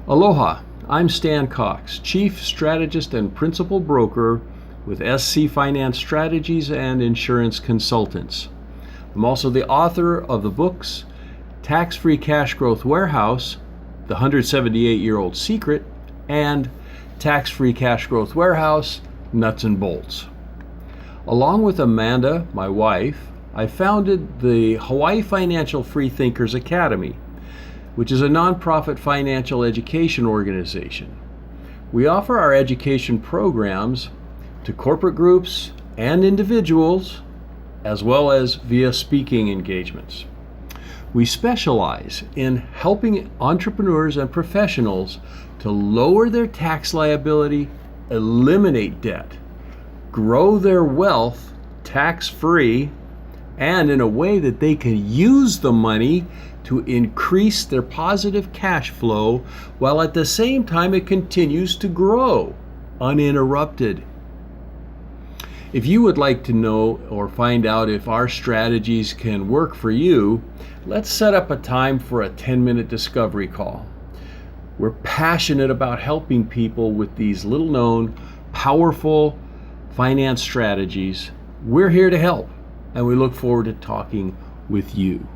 Aloha, I'm Stan Cox, Chief Strategist and Principal Broker with SC Finance Strategies and Insurance Consultants. I'm also the author of the books Tax-Free Cash Growth Warehouse, The 178-Year-Old Secret, and Tax-Free Cash Growth Warehouse, Nuts and Bolts. Along with Amanda, my wife, I founded the Hawaii Financial Freethinkers Academy, which is a nonprofit financial education organization. We offer our education programs to corporate groups and individuals, as well as via speaking engagements. We specialize in helping entrepreneurs and professionals to lower their tax liability, eliminate debt, grow their wealth tax-free, and in a way that they can use the money to increase their positive cash flow while at the same time it continues to grow uninterrupted. If you would like to know or find out if our strategies can work for you, let's set up a time for a 10-minute discovery call. We're passionate about helping people with these little-known, powerful finance strategies. We're here to help, and we look forward to talking with you.